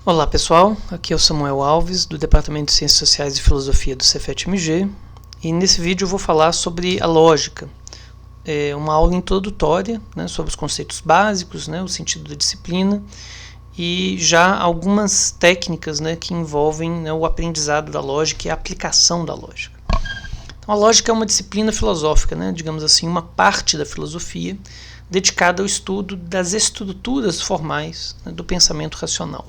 Olá pessoal, aqui é o Samuel Alves do Departamento de Ciências Sociais e Filosofia do Cefet-MG e nesse vídeo eu vou falar sobre a lógica, uma aula introdutória, né, sobre os conceitos básicos, né, o sentido da disciplina e já algumas técnicas, né, que envolvem, né, o aprendizado da lógica e a aplicação da lógica. Então, a lógica é uma disciplina filosófica, né, digamos assim, uma parte da filosofia dedicada ao estudo das estruturas formais, né, do pensamento racional.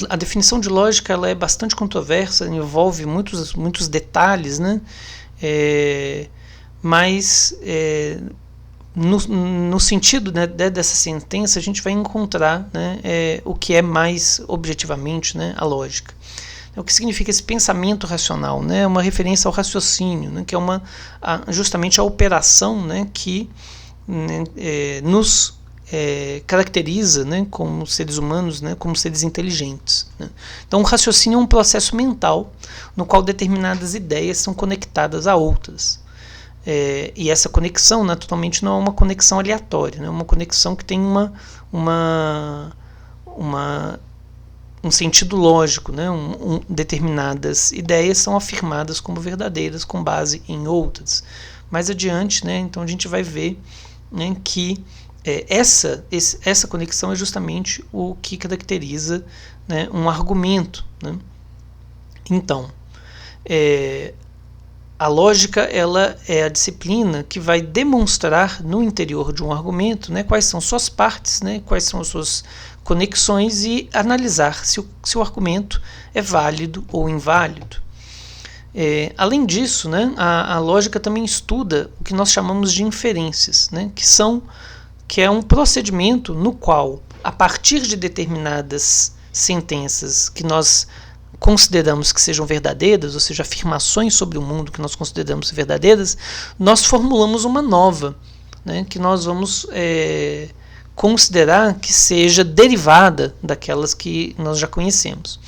A definição de lógica ela é bastante controversa, envolve muitos detalhes, né? Mas no sentido, né, dessa sentença a gente vai encontrar, né, o que é mais objetivamente, né, a lógica. O que significa esse pensamento racional, né? Uma referência ao raciocínio, né, que é justamente a operação, né, que nos caracteriza, né, como seres humanos, né, como seres inteligentes, né. Então o raciocínio é um processo mental no qual determinadas ideias são conectadas a outras. E essa conexão naturalmente não é uma conexão aleatória, né, é uma conexão que tem um sentido lógico, né, determinadas ideias são afirmadas como verdadeiras com base em outras. Mais adiante, né, então a gente vai ver, né, que essa conexão é justamente o que caracteriza, né, um argumento, né? Então, a lógica ela é a disciplina que vai demonstrar no interior de um argumento, né, quais são suas partes, né, quais são as suas conexões e analisar se o argumento é válido ou inválido. Além disso, né, a lógica também estuda o que nós chamamos de inferências, né, que é um procedimento no qual, a partir de determinadas sentenças que nós consideramos que sejam verdadeiras, ou seja, afirmações sobre o mundo que nós consideramos verdadeiras, nós formulamos uma nova, né, que nós vamos considerar que seja derivada daquelas que nós já conhecemos.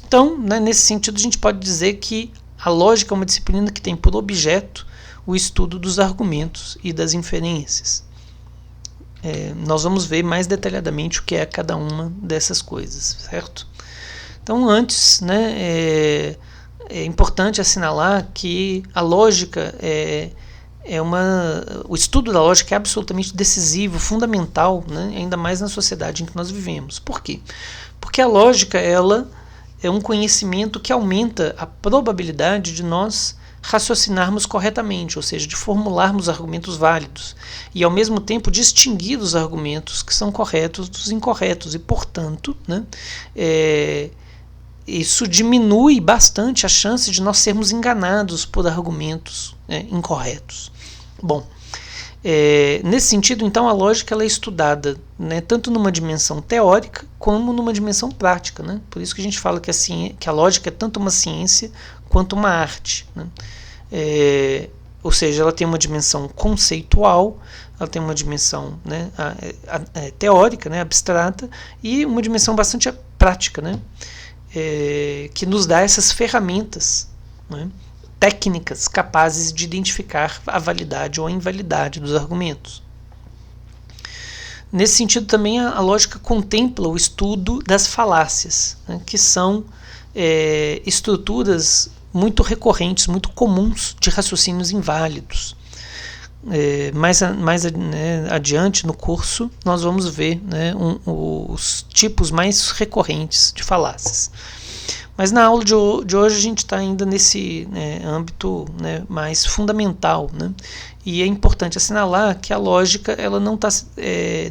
Então, né, nesse sentido, a gente pode dizer que a lógica é uma disciplina que tem por objeto o estudo dos argumentos e das inferências. Nós vamos ver mais detalhadamente o que é cada uma dessas coisas, certo? Então, antes, né, é importante assinalar que a lógica o estudo da lógica é absolutamente decisivo, fundamental, né, ainda mais na sociedade em que nós vivemos. Por quê? Porque a lógica ela é um conhecimento que aumenta a probabilidade de nós raciocinarmos corretamente, ou seja, de formularmos argumentos válidos e, ao mesmo tempo, distinguir os argumentos que são corretos dos incorretos e, portanto, né, isso diminui bastante a chance de nós sermos enganados por argumentos incorretos. Bom, nesse sentido, então, a lógica ela é estudada, né, tanto numa dimensão teórica como numa dimensão prática, né? Por isso que a gente fala que a lógica é tanto uma ciência quanto uma arte, né? Ou seja, ela tem uma dimensão conceitual, ela tem uma dimensão, né, teórica, né, abstrata, e uma dimensão bastante prática, né, que nos dá essas ferramentas, né, técnicas capazes de identificar a validade ou a invalidade dos argumentos. Nesse sentido, também a lógica contempla o estudo das falácias, né, que são estruturas muito recorrentes, muito comuns de raciocínios inválidos. Mais adiante no curso, nós vamos ver, né, os tipos mais recorrentes de falácias. Mas na aula de hoje a gente está ainda nesse âmbito, né, mais fundamental, né? E é importante assinalar que a lógica ela não está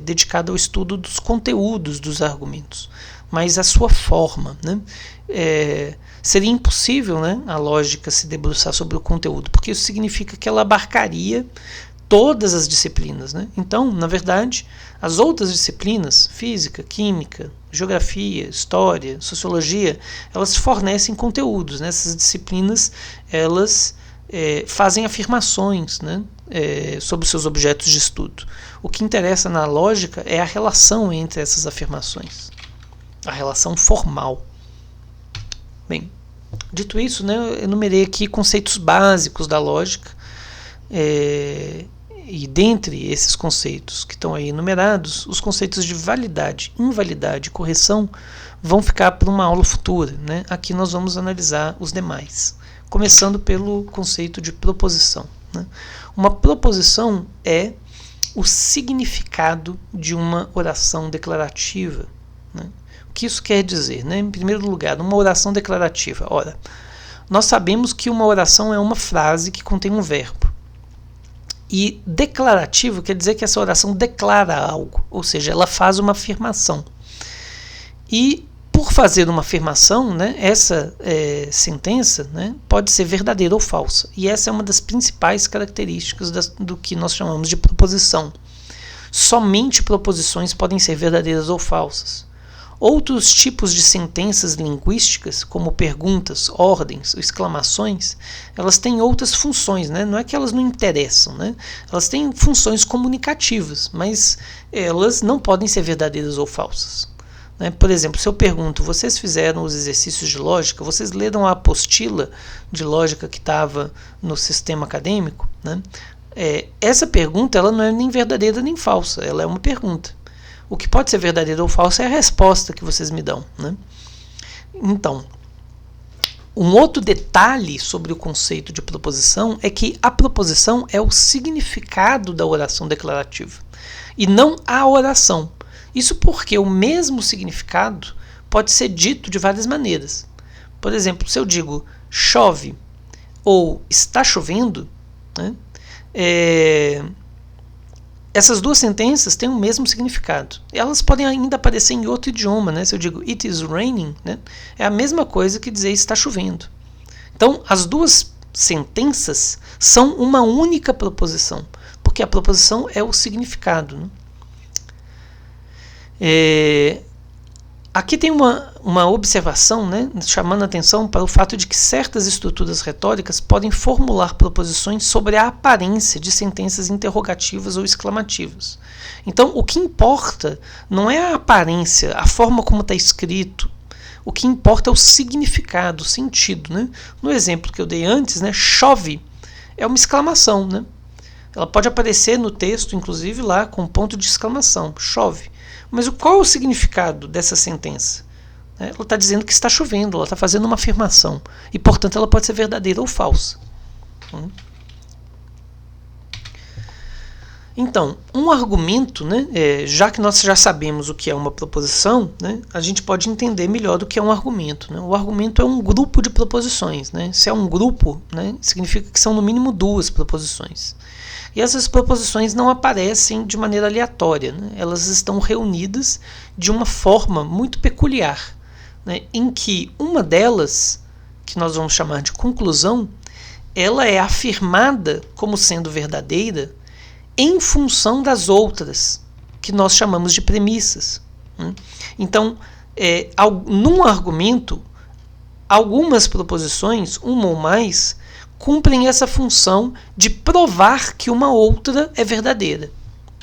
dedicada ao estudo dos conteúdos dos argumentos, mas à sua forma, né? Seria impossível, né, a lógica se debruçar sobre o conteúdo, porque isso significa que ela abarcaria todas as disciplinas, né? Então, na verdade, as outras disciplinas, física, química, geografia, história, sociologia, elas fornecem conteúdos, né? Essas disciplinas elas fazem afirmações, né, sobre seus objetos de estudo. O que interessa na lógica é a relação entre essas afirmações, a relação formal. Bem, dito isso, né, eu enumerei aqui conceitos básicos da lógica, E dentre esses conceitos que estão aí enumerados, os conceitos de validade, invalidade e correção vão ficar para uma aula futura, né? Aqui nós vamos analisar os demais, começando pelo conceito de proposição, né? Uma proposição é o significado de uma oração declarativa, né? O que isso quer dizer, né? Em primeiro lugar, uma oração declarativa. Ora, nós sabemos que uma oração é uma frase que contém um verbo. E declarativo quer dizer que essa oração declara algo, ou seja, ela faz uma afirmação. E por fazer uma afirmação, né, essa sentença, né, pode ser verdadeira ou falsa. E essa é uma das principais características do que nós chamamos de proposição. Somente proposições podem ser verdadeiras ou falsas. Outros tipos de sentenças linguísticas, como perguntas, ordens, exclamações, elas têm outras funções, né? Não é que elas não interessam, né? Elas têm funções comunicativas, mas elas não podem ser verdadeiras ou falsas, né? Por exemplo, se eu pergunto, vocês fizeram os exercícios de lógica, vocês leram a apostila de lógica que estava no sistema acadêmico, né? Essa pergunta ela não é nem verdadeira nem falsa, ela é uma pergunta. O que pode ser verdadeiro ou falso é a resposta que vocês me dão, né? Então, um outro detalhe sobre o conceito de proposição é que a proposição é o significado da oração declarativa e não a oração. Isso porque o mesmo significado pode ser dito de várias maneiras. Por exemplo, se eu digo chove ou está chovendo, né, essas duas sentenças têm o mesmo significado. Elas podem ainda aparecer em outro idioma, né? Se eu digo it is raining, né? É a mesma coisa que dizer está chovendo. Então, as duas sentenças são uma única proposição, porque a proposição é o significado, né? Aqui tem uma observação, né, chamando a atenção para o fato de que certas estruturas retóricas podem formular proposições sobre a aparência de sentenças interrogativas ou exclamativas. Então, o que importa não é a aparência, a forma como está escrito. O que importa é o significado, o sentido, né? No exemplo que eu dei antes, né, chove é uma exclamação, né? Ela pode aparecer no texto, inclusive lá com ponto de exclamação, chove. Mas qual é o significado dessa sentença? Ela está dizendo que está chovendo, ela está fazendo uma afirmação. E, portanto, ela pode ser verdadeira ou falsa. Então, um argumento, né, já que nós já sabemos o que é uma proposição, né, a gente pode entender melhor do que é um argumento, né? O argumento é um grupo de proposições, né? Se é um grupo, né, significa que são no mínimo duas proposições. E essas proposições não aparecem de maneira aleatória, né? Elas estão reunidas de uma forma muito peculiar, né, em que uma delas, que nós vamos chamar de conclusão, ela é afirmada como sendo verdadeira em função das outras, que nós chamamos de premissas, né? Então, num argumento, algumas proposições, uma ou mais, cumprem essa função de provar que uma outra é verdadeira,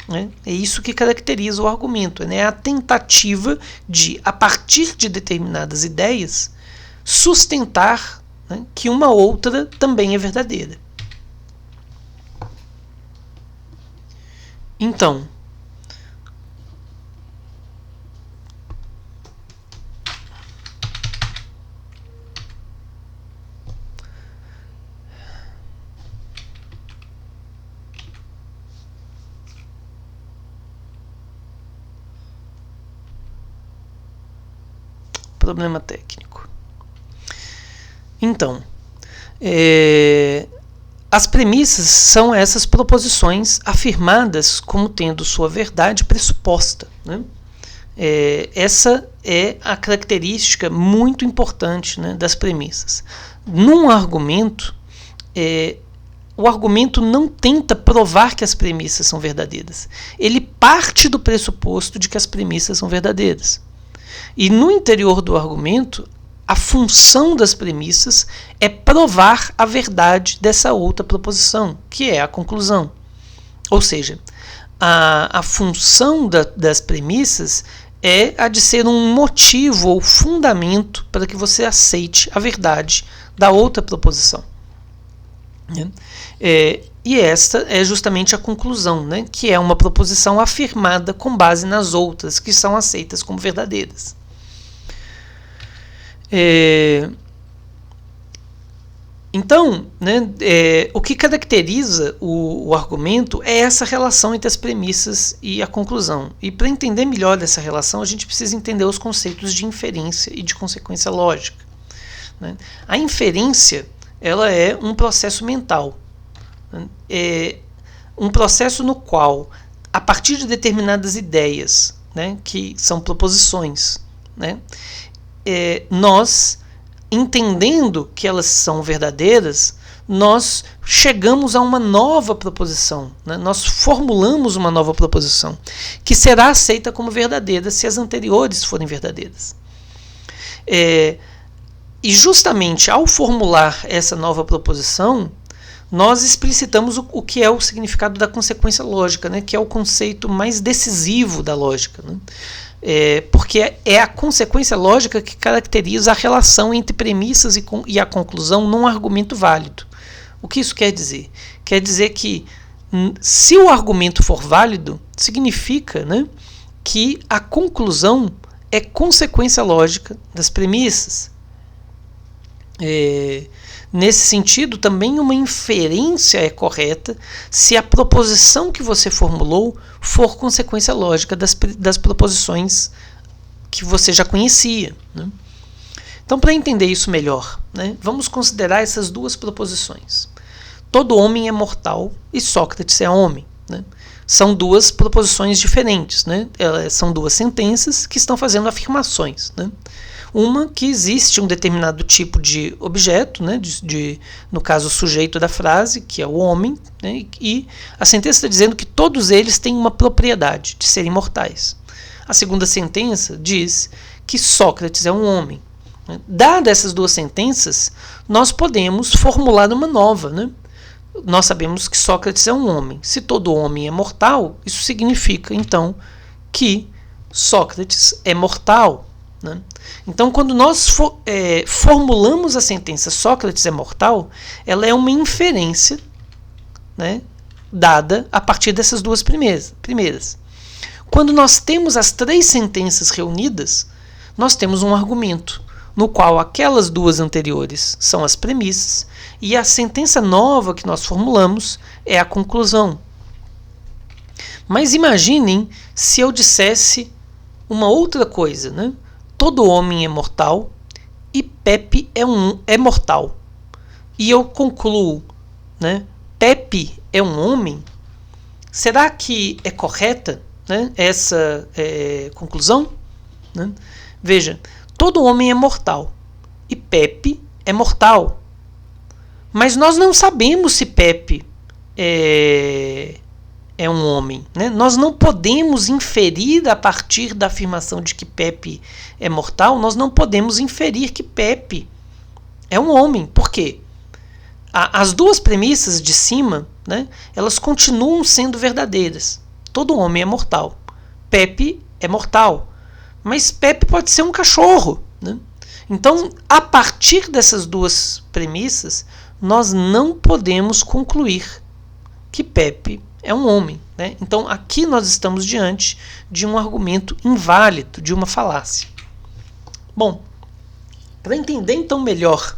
né? É isso que caracteriza o argumento, né? A tentativa de, a partir de determinadas ideias, sustentar, né, que uma outra também é verdadeira. Então, problema técnico. Então, as premissas são essas proposições afirmadas como tendo sua verdade pressuposta, né? Essa é a característica muito importante, né, das premissas. Num argumento, o argumento não tenta provar que as premissas são verdadeiras. Ele parte do pressuposto de que as premissas são verdadeiras. E no interior do argumento, a função das premissas é provar a verdade dessa outra proposição, que é a conclusão. Ou seja, a função das premissas é a de ser um motivo ou fundamento para que você aceite a verdade da outra proposição. E esta é justamente a conclusão, né, que é uma proposição afirmada com base nas outras, que são aceitas como verdadeiras. Então, né, o que caracteriza o argumento é essa relação entre as premissas e a conclusão. E para entender melhor essa relação, a gente precisa entender os conceitos de inferência e de consequência lógica, né? A inferência, ela é um processo mental, um processo no qual, a partir de determinadas ideias, né, que são proposições, né, nós, entendendo que elas são verdadeiras, nós chegamos a uma nova proposição, né? Nós formulamos uma nova proposição que será aceita como verdadeira se as anteriores forem verdadeiras. E justamente ao formular essa nova proposição, nós explicitamos o que é o significado da consequência lógica, né? Que é o conceito mais decisivo da lógica, né? Porque é a consequência lógica que caracteriza a relação entre premissas e a conclusão num argumento válido. O que isso quer dizer? Quer dizer que, se o argumento for válido, significa, né, que a conclusão é consequência lógica das premissas. Nesse sentido, também uma inferência é correta se a proposição que você formulou for consequência lógica das proposições que você já conhecia, né? Então, para entender isso melhor, né, vamos considerar essas duas proposições. Todo homem é mortal e Sócrates é homem, né? São duas proposições diferentes, né? São duas sentenças que estão fazendo afirmações, né? Uma que existe um determinado tipo de objeto, né, no caso o sujeito da frase, que é o homem, né, e a sentença está dizendo que todos eles têm uma propriedade de serem mortais. A segunda sentença diz que Sócrates é um homem. Dadas essas duas sentenças, nós podemos formular uma nova, né? Nós sabemos que Sócrates é um homem. Se todo homem é mortal, isso significa, então, que Sócrates é mortal, né? Então, quando nós formulamos a sentença Sócrates é mortal, ela é uma inferência, né, dada a partir dessas duas primeiras. Quando nós temos as três sentenças reunidas, nós temos um argumento, no qual aquelas duas anteriores são as premissas e a sentença nova que nós formulamos é a conclusão. Mas imaginem se eu dissesse uma outra coisa, né? Todo homem é mortal e Pepe é mortal. E eu concluo, né, Pepe é um homem. Será que é correta, né, essa conclusão? Né? Veja, todo homem é mortal e Pepe é mortal. Mas nós não sabemos se Pepe é um homem, né? Nós não podemos inferir a partir da afirmação de que Pepe é mortal, nós não podemos inferir que Pepe é um homem. Por quê? As duas premissas de cima, né, elas continuam sendo verdadeiras. Todo homem é mortal. Pepe é mortal. Mas Pepe pode ser um cachorro, né? Então, a partir dessas duas premissas, nós não podemos concluir que Pepe é um homem, né? Então, aqui nós estamos diante de um argumento inválido, de uma falácia. Bom, para entender então melhor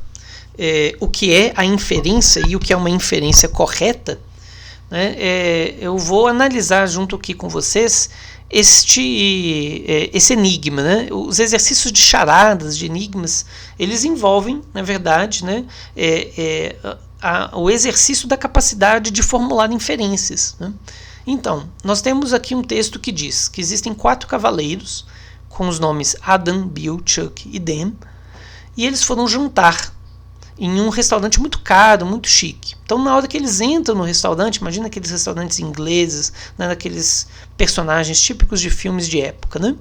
o que é a inferência e o que é uma inferência correta, né, eu vou analisar junto aqui com vocês esse enigma, né? Os exercícios de charadas, de enigmas, eles envolvem, na verdade, né, o exercício da capacidade de formular inferências, né? Então, nós temos aqui um texto que diz que existem 4 cavaleiros com os nomes Adam, Bill, Chuck e Dan, e eles foram jantar em um restaurante muito caro, muito chique. Então, na hora que eles entram no restaurante, imagina aqueles restaurantes ingleses, né, daqueles personagens típicos de filmes de época, né?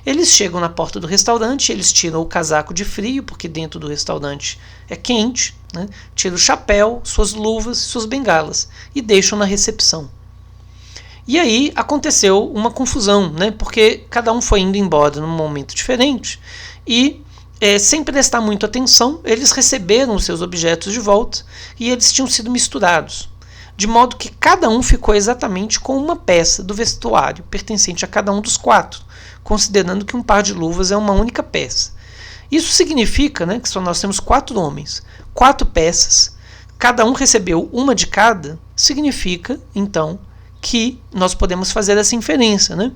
Eles chegam na porta do restaurante, eles tiram o casaco de frio, porque dentro do restaurante é quente, né? Tiram o chapéu, suas luvas, suas bengalas e deixam na recepção. E aí aconteceu uma confusão, né? Porque cada um foi indo embora num momento diferente e sem prestar muita atenção, eles receberam os seus objetos de volta e eles tinham sido misturados. de modo que cada um ficou exatamente com uma peça do vestuário pertencente a cada um dos 4, considerando que um par de luvas é uma única peça. Isso significa, né, que só nós temos 4 homens, 4 peças, cada um recebeu uma de cada, significa, então, que nós podemos fazer essa inferência, né?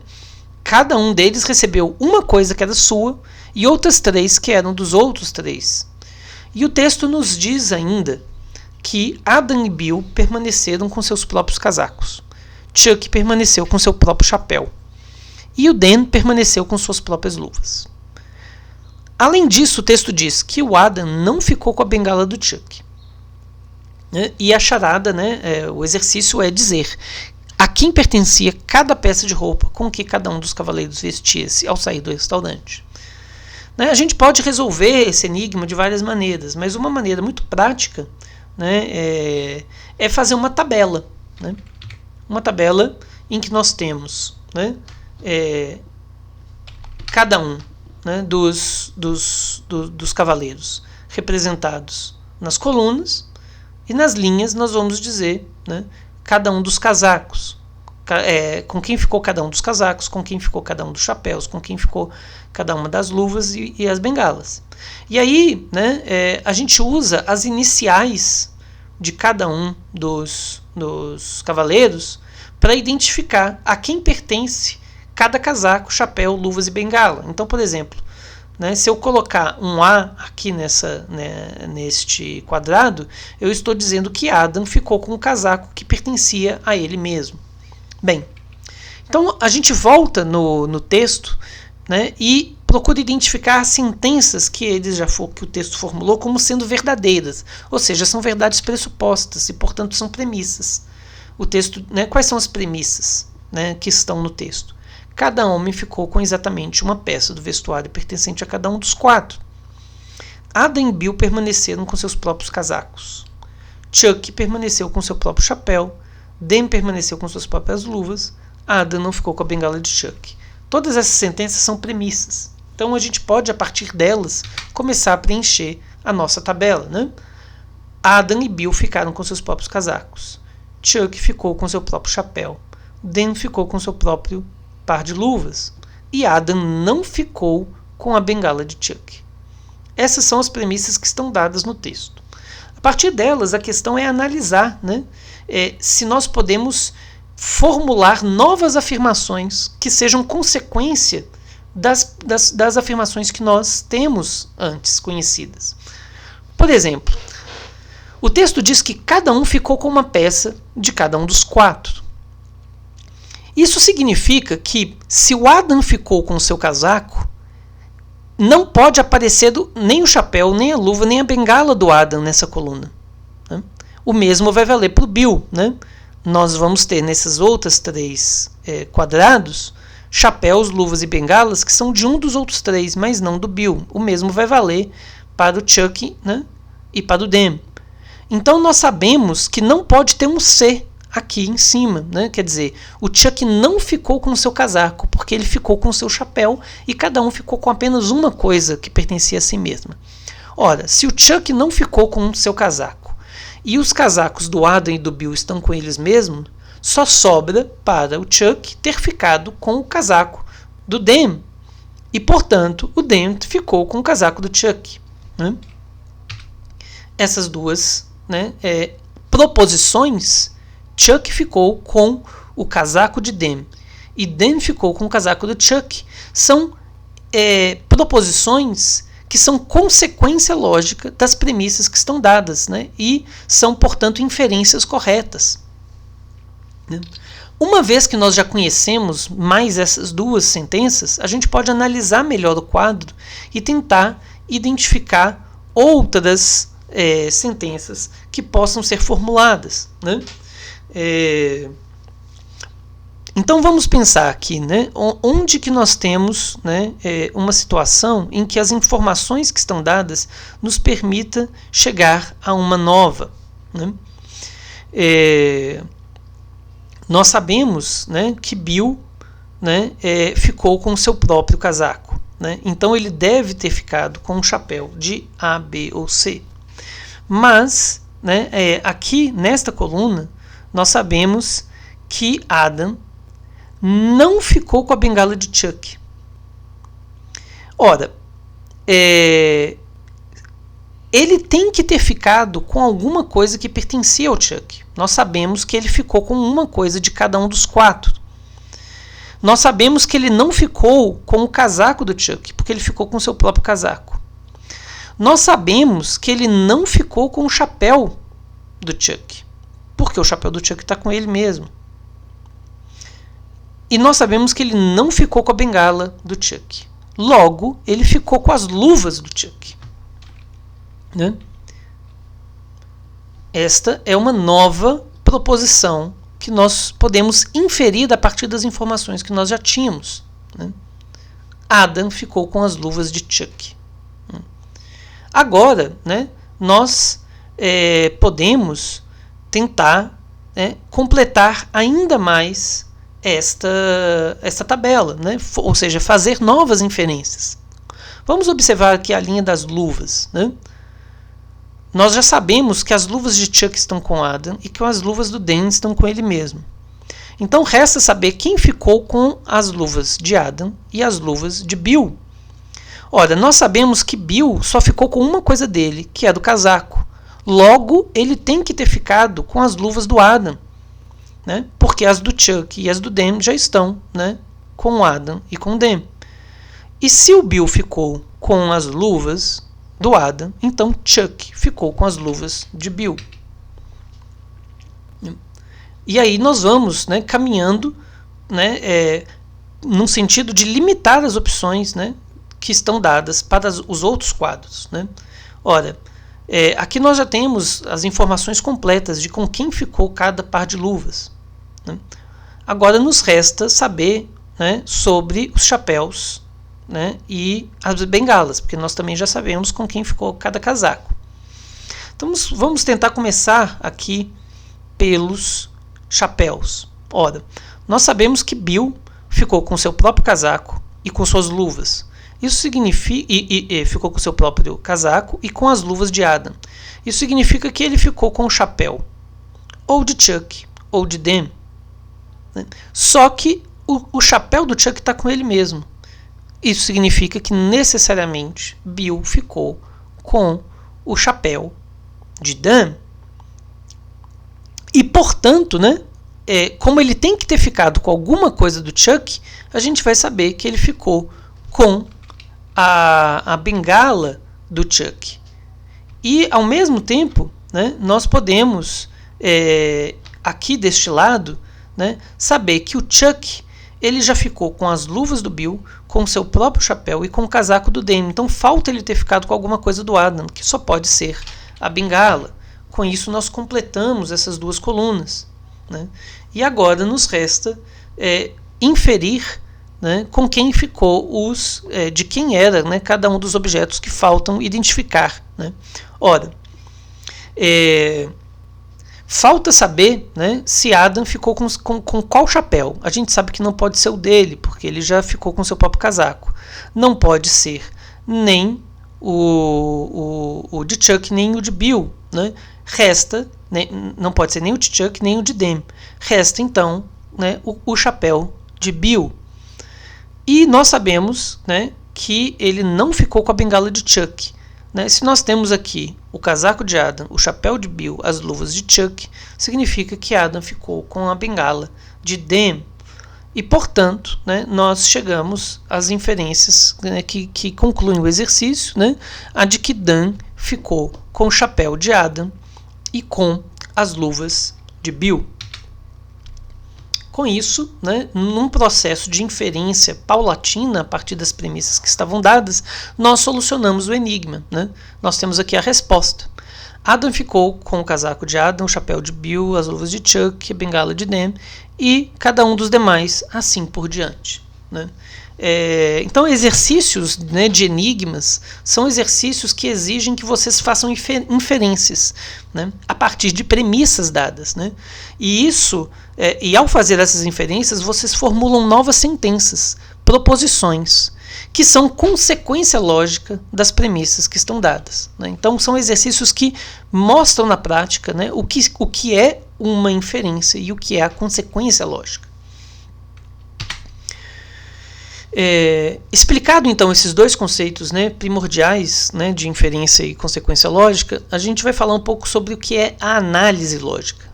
Cada um deles recebeu uma coisa que era sua e outras 3 que eram dos outros 3. E o texto nos diz ainda que Adam e Bill permaneceram com seus próprios casacos. Chuck permaneceu com seu próprio chapéu. E o Dan permaneceu com suas próprias luvas. Além disso, o texto diz que o Adam não ficou com a bengala do Chuck. E a charada, né, o exercício é dizer a quem pertencia cada peça de roupa com que cada um dos cavaleiros vestia-se ao sair do restaurante. A gente pode resolver esse enigma de várias maneiras, mas uma maneira muito prática, né, é fazer uma tabela. Né? Uma tabela em que nós temos, né, cada um, né, dos cavaleiros representados nas colunas, e nas linhas nós vamos dizer, né, cada um dos casacos, com quem ficou cada um dos casacos, com quem ficou cada um dos chapéus, com quem ficou cada uma das luvas e as bengalas. E aí, né, a gente usa as iniciais de cada um dos cavaleiros para identificar a quem pertence cada casaco, chapéu, luvas e bengala. Então, por exemplo, né, se eu colocar um A aqui neste quadrado, eu estou dizendo que Adam ficou com um casaco que pertencia a ele mesmo. Bem, então a gente volta no texto, né, e procura identificar as sentenças que o texto formulou como sendo verdadeiras, ou seja, são verdades pressupostas e, portanto, são premissas. O texto, né, quais são as premissas, né, que estão no texto? Cada homem ficou com exatamente uma peça do vestuário pertencente a cada um dos 4. Adam e Bill permaneceram com seus próprios casacos. Chuck permaneceu com seu próprio chapéu. Dan permaneceu com suas próprias luvas. Adam não ficou com a bengala de Chuck. Todas essas sentenças são premissas. Então a gente pode, a partir delas, começar a preencher a nossa tabela. Né? Adam e Bill ficaram com seus próprios casacos. Chuck ficou com seu próprio chapéu. Dan ficou com seu próprio par de luvas, e Adam não ficou com a bengala de Chuck. Essas são as premissas que estão dadas no texto. A partir delas, a questão é analisar, né, se nós podemos formular novas afirmações que sejam consequência das afirmações que nós temos antes conhecidas. Por exemplo, o texto diz que cada um ficou com uma peça de cada um dos 4. Isso significa que, se o Adam ficou com o seu casaco, não pode aparecer nem o chapéu, nem a luva, nem a bengala do Adam nessa coluna. Né? O mesmo vai valer para o Bill. Né? Nós vamos ter nesses outros 3 quadrados chapéus, luvas e bengalas que são de um dos outros 3, mas não do Bill. O mesmo vai valer para o Chuck, né, e para o Dan. Então nós sabemos que não pode ter um C aqui em cima, né? Quer dizer, o Chuck não ficou com o seu casaco, porque ele ficou com o seu chapéu e cada um ficou com apenas uma coisa que pertencia a si mesma. Ora, se o Chuck não ficou com o seu casaco e os casacos do Adam e do Bill estão com eles mesmos, só sobra para o Chuck ter ficado com o casaco do Dan. E, portanto, o Dan ficou com o casaco do Chuck. Né? Essas duas, né, proposições, Chuck ficou com o casaco de Dan e Dan ficou com o casaco do Chuck, são proposições que são consequência lógica das premissas que estão dadas, né? E são, portanto, inferências corretas. Né? Uma vez que nós já conhecemos mais essas duas sentenças, a gente pode analisar melhor o quadro e tentar identificar outras sentenças que possam ser formuladas. Né? Então vamos pensar aqui, né, onde que nós temos, né, uma situação em que as informações que estão dadas nos permita chegar a uma nova. Né? Nós sabemos, né, que Bill, né, ficou com o seu próprio casaco. Né? Então ele deve ter ficado com um chapéu de A, B ou C. Mas, né, aqui nesta coluna, nós sabemos que Adam não ficou com a bengala de Chuck. Ora, ele tem que ter ficado com alguma coisa que pertencia ao Chuck. Nós sabemos que ele ficou com uma coisa de cada um dos 4. Nós sabemos que ele não ficou com o casaco do Chuck, porque ele ficou com o seu próprio casaco. Nós sabemos que ele não ficou com o chapéu do Chuck, porque o chapéu do Chuck está com ele mesmo. E nós sabemos que ele não ficou com a bengala do Chuck. Logo, ele ficou com as luvas do Chuck. Né? Esta é uma nova proposição que nós podemos inferir a partir das informações que nós já tínhamos. Né? Adam ficou com as luvas de Chuck. Agora, né, nós podemos tentar completar ainda mais esta tabela, né? Ou seja, fazer novas inferências. Vamos observar aqui a linha das luvas. Né? Nós já sabemos que as luvas de Chuck estão com Adam e que as luvas do Dan estão com ele mesmo. Então resta saber quem ficou com as luvas de Adam e as luvas de Bill. Ora, nós sabemos que Bill só ficou com uma coisa dele, que é do casaco. Logo, ele tem que ter ficado com as luvas do Adam, né? Porque as do Chuck e as do Dan já estão, né, com o Adam e com o Dan. E se o Bill ficou com as luvas do Adam, então Chuck ficou com as luvas de Bill. E aí nós vamos, né, caminhando, né, num sentido de limitar as opções, né, que estão dadas para os outros quadros. Né? Ora, aqui nós já temos as informações completas de com quem ficou cada par de luvas. Né? Agora nos resta saber, né, sobre os chapéus, né, e as bengalas, porque nós também já sabemos com quem ficou cada casaco. Então vamos tentar começar aqui pelos chapéus. Ora, nós sabemos que Bill ficou com seu próprio casaco e com suas luvas. Isso significa ficou com seu próprio casaco e com as luvas de Adam. Isso significa que ele ficou com o chapéu ou de Chuck ou de Dan. Né? Só que o chapéu do Chuck está com ele mesmo. Isso significa que necessariamente Bill ficou com o chapéu de Dan. E portanto, né, como ele tem que ter ficado com alguma coisa do Chuck, a gente vai saber que ele ficou com a bengala do Chuck. E ao mesmo tempo, né, nós podemos aqui deste lado, né, saber que o Chuck ele já ficou com as luvas do Bill, com seu próprio chapéu e com o casaco do Dan. Então falta ele ter ficado com alguma coisa do Adam, que só pode ser a bengala. Com isso nós completamos essas duas colunas. Né? E agora nos resta inferir, né, com quem ficou de quem era, né, cada um dos objetos que faltam identificar. Né? Ora, falta saber, né, se Adam ficou com qual chapéu. A gente sabe que não pode ser o dele, porque ele já ficou com seu próprio casaco. Não pode ser nem o de Chuck, nem o de Bill. Né? Resta, né, não pode ser nem o de Chuck, nem o de Dan. Resta, então, né, o chapéu de Bill. E nós sabemos, né, que ele não ficou com a bengala de Chuck. Né? Se nós temos aqui o casaco de Adam, o chapéu de Bill, as luvas de Chuck, significa que Adam ficou com a bengala de Dan. E, portanto, né, nós chegamos às inferências, né, que concluem o exercício, né, a de que Dan ficou com o chapéu de Adam e com as luvas de Bill. Com isso, né, num processo de inferência paulatina a partir das premissas que estavam dadas, nós solucionamos o enigma. Né? Nós temos aqui a resposta. Adam ficou com o casaco de Adam, o chapéu de Bill, as luvas de Chuck, a bengala de Dan e cada um dos demais, assim por diante. Né? Então, exercícios, né, de enigmas são exercícios que exigem que vocês façam inferências, né, a partir de premissas dadas. Né? E isso, e ao fazer essas inferências, vocês formulam novas sentenças, proposições, que são consequência lógica das premissas que estão dadas. Né? Então, são exercícios que mostram na prática, né, o que é uma inferência e o que é a consequência lógica. Explicado então esses dois conceitos, né, primordiais, né, de inferência e consequência lógica, a gente vai falar um pouco sobre o que é a análise lógica.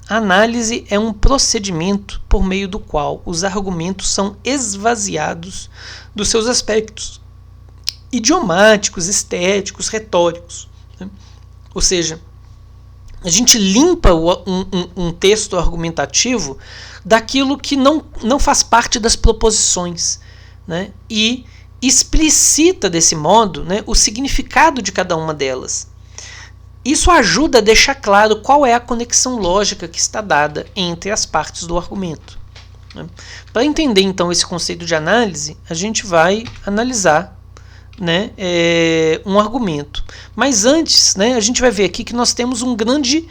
A análise é um procedimento por meio do qual os argumentos são esvaziados dos seus aspectos idiomáticos, estéticos, retóricos, né? Ou seja, a gente limpa um texto argumentativo daquilo que não faz parte das proposições, né? E explicita desse modo, né, o significado de cada uma delas. Isso ajuda a deixar claro qual é a conexão lógica que está dada entre as partes do argumento, né? Para entender então esse conceito de análise, a gente vai analisar, né, um argumento. Mas antes, né, a gente vai ver aqui que nós temos uma grande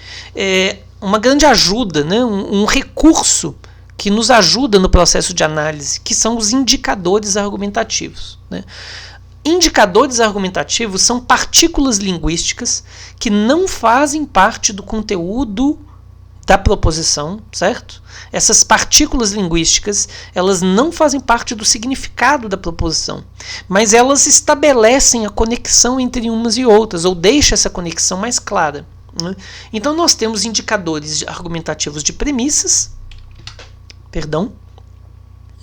ajuda, né, um recurso que nos ajuda no processo de análise, que são os indicadores argumentativos, né? Indicadores argumentativos são partículas linguísticas que não fazem parte do conteúdo da proposição, certo? Essas partículas linguísticas, elas não fazem parte do significado da proposição, mas elas estabelecem a conexão entre umas e outras, ou deixam essa conexão mais clara, né? Então nós temos indicadores argumentativos de premissas,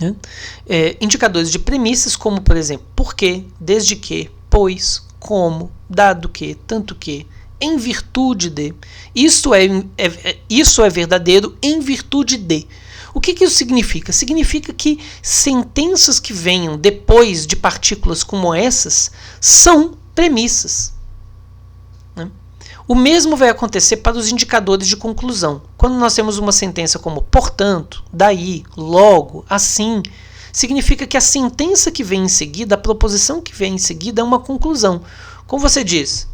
né? Indicadores de premissas como, por exemplo, porque, desde que, pois, como, dado que, tanto que, em virtude de. Isso é verdadeiro em virtude de. O que isso significa? Significa que sentenças que venham depois de partículas como essas são premissas, né? O mesmo vai acontecer para os indicadores de conclusão. Quando nós temos uma sentença como portanto, daí, logo, assim, significa que a sentença que vem em seguida, a proposição que vem em seguida é uma conclusão. Como você diz,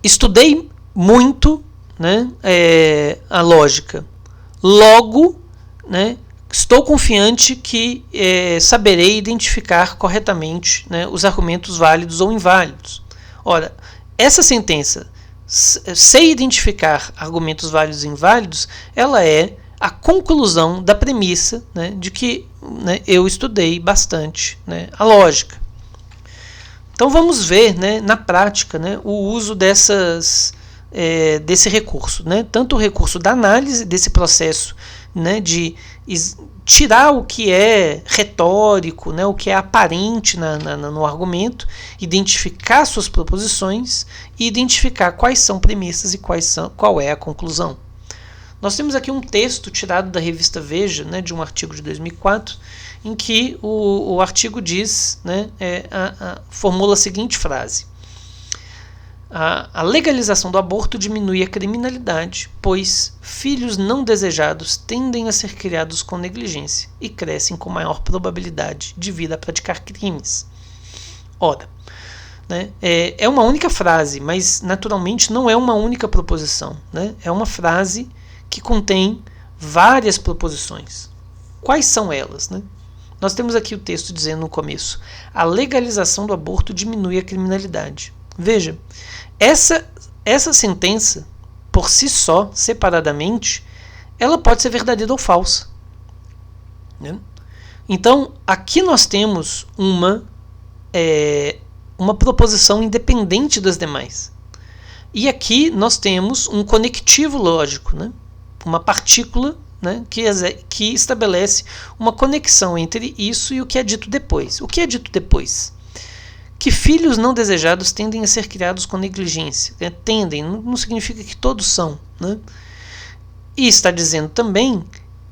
estudei muito, né, a lógica. Logo, né, estou confiante que saberei identificar corretamente, né, os argumentos válidos ou inválidos. Ora, essa sentença, sei identificar argumentos válidos e inválidos, ela é a conclusão da premissa, né, de que, né, eu estudei bastante, né, a lógica. Então vamos ver, né, na prática, né, o uso desse recurso, né, tanto o recurso da análise desse processo, né, de tirar o que é retórico, né, o que é aparente no argumento, identificar suas proposições e identificar quais são premissas e qual é a conclusão. Nós temos aqui um texto tirado da revista Veja, né, de um artigo de 2004, em que o artigo diz, né, formula a seguinte frase: a legalização do aborto diminui a criminalidade, pois filhos não desejados tendem a ser criados com negligência e crescem com maior probabilidade de vir a praticar crimes. Ora, né, é uma única frase, mas naturalmente não é uma única proposição, né? É uma frase que contém várias proposições. Quais são elas, né? Nós temos aqui o texto dizendo no começo: a legalização do aborto diminui a criminalidade. Veja, essa sentença, por si só, separadamente, ela pode ser verdadeira ou falsa, né? Então, aqui nós temos uma proposição independente das demais. E aqui nós temos um conectivo lógico, né? Uma partícula, né, que estabelece uma conexão entre isso e o que é dito depois. O que é dito depois? Que filhos não desejados tendem a ser criados com negligência. Tendem, não significa que todos são, né? E está dizendo também,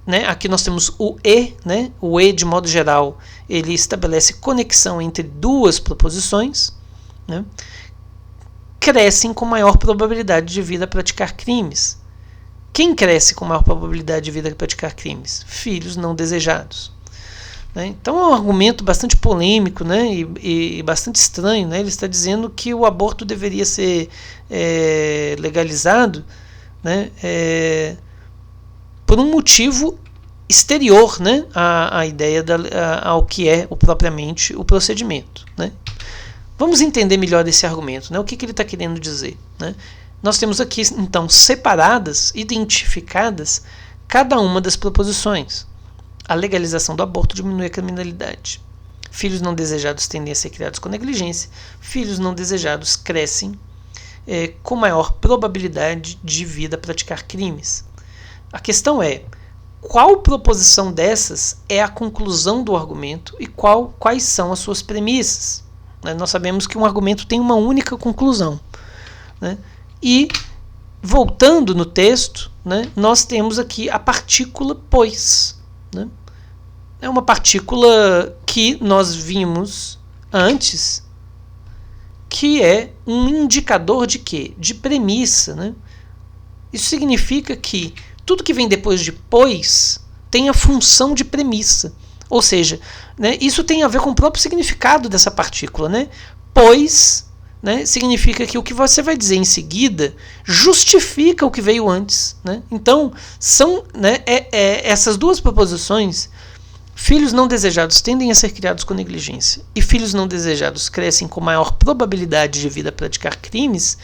né, aqui nós temos o e, né? O e, de modo geral, ele estabelece conexão entre duas proposições, né? Crescem com maior probabilidade de vir a praticar crimes. Quem cresce com maior probabilidade de vir a praticar crimes? Filhos não desejados. Então é um argumento bastante polêmico, né, e bastante estranho, né? Ele está dizendo que o aborto deveria ser legalizado, né, por um motivo exterior, né, à ideia ao que é propriamente o procedimento, né? Vamos entender melhor esse argumento, né? O que ele está querendo dizer, né? Nós temos aqui, então, separadas, identificadas, cada uma das proposições. A legalização do aborto diminui a criminalidade. Filhos não desejados tendem a ser criados com negligência. Filhos não desejados crescem com maior probabilidade de vir a praticar crimes. A questão é, qual proposição dessas é a conclusão do argumento e quais são as suas premissas? Nós sabemos que um argumento tem uma única conclusão, né? E, voltando no texto, né, nós temos aqui a partícula pois, né? É uma partícula que nós vimos antes, que é um indicador de quê? De premissa, né? Isso significa que tudo que vem depois de pois tem a função de premissa. Ou seja, né, isso tem a ver com o próprio significado dessa partícula, né? Pois, né, significa que o que você vai dizer em seguida justifica o que veio antes, né? Então, são, né, essas duas proposições. Filhos não desejados tendem a ser criados com negligência e filhos não desejados crescem com maior probabilidade de vir a praticar crimes,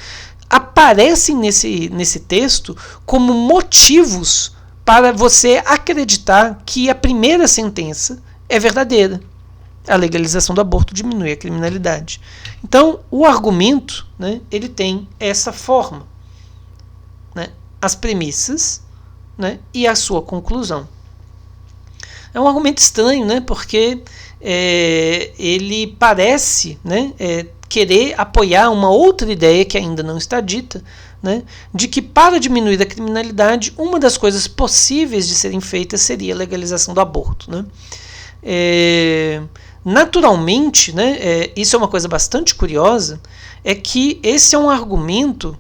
aparecem nesse texto como motivos para você acreditar que a primeira sentença é verdadeira. A legalização do aborto diminui a criminalidade. Então, o argumento, né, ele tem essa forma, né, as premissas, né, e a sua conclusão. É um argumento estranho, né, porque ele parece, né, querer apoiar uma outra ideia que ainda não está dita, né, de que para diminuir a criminalidade, uma das coisas possíveis de serem feitas seria a legalização do aborto, né. Naturalmente, né, isso é uma coisa bastante curiosa, é que esse é um argumento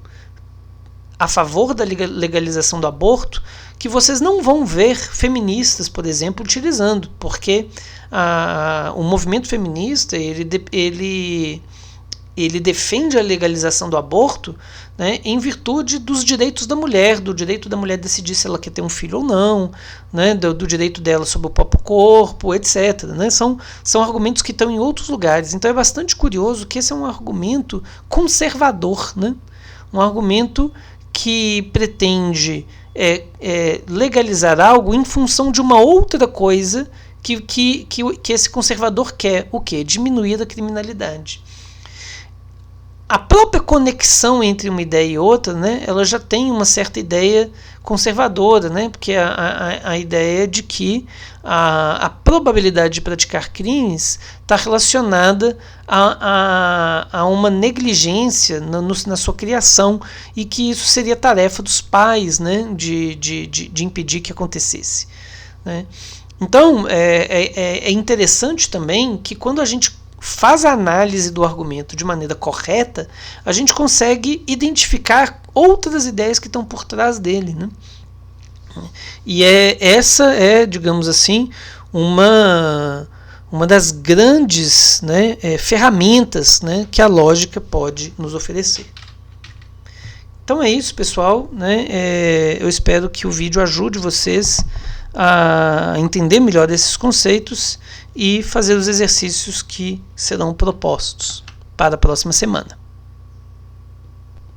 a favor da legalização do aborto que vocês não vão ver feministas, por exemplo, utilizando, porque o movimento feminista ele defende a legalização do aborto, né, em virtude dos direitos da mulher, do direito da mulher decidir se ela quer ter um filho ou não, né, do direito dela sobre o próprio corpo, etc. Né, são argumentos que estão em outros lugares. Então é bastante curioso que esse é um argumento conservador, né, um argumento que pretende legalizar algo em função de uma outra coisa que esse conservador quer, o quê? Diminuir a criminalidade. A própria conexão entre uma ideia e outra, né, ela já tem uma certa ideia conservadora, né, porque a ideia de que a probabilidade de praticar crimes está relacionada a uma negligência na sua criação e que isso seria tarefa dos pais, né, de impedir que acontecesse, né. Então, é interessante também que quando a gente faz a análise do argumento de maneira correta, a gente consegue identificar outras ideias que estão por trás dele, né? E essa é, digamos assim, uma das grandes, né, ferramentas, né, que a lógica pode nos oferecer. Então é isso, pessoal, né? Eu espero que o vídeo ajude vocês a entender melhor esses conceitos e fazer os exercícios que serão propostos para a próxima semana.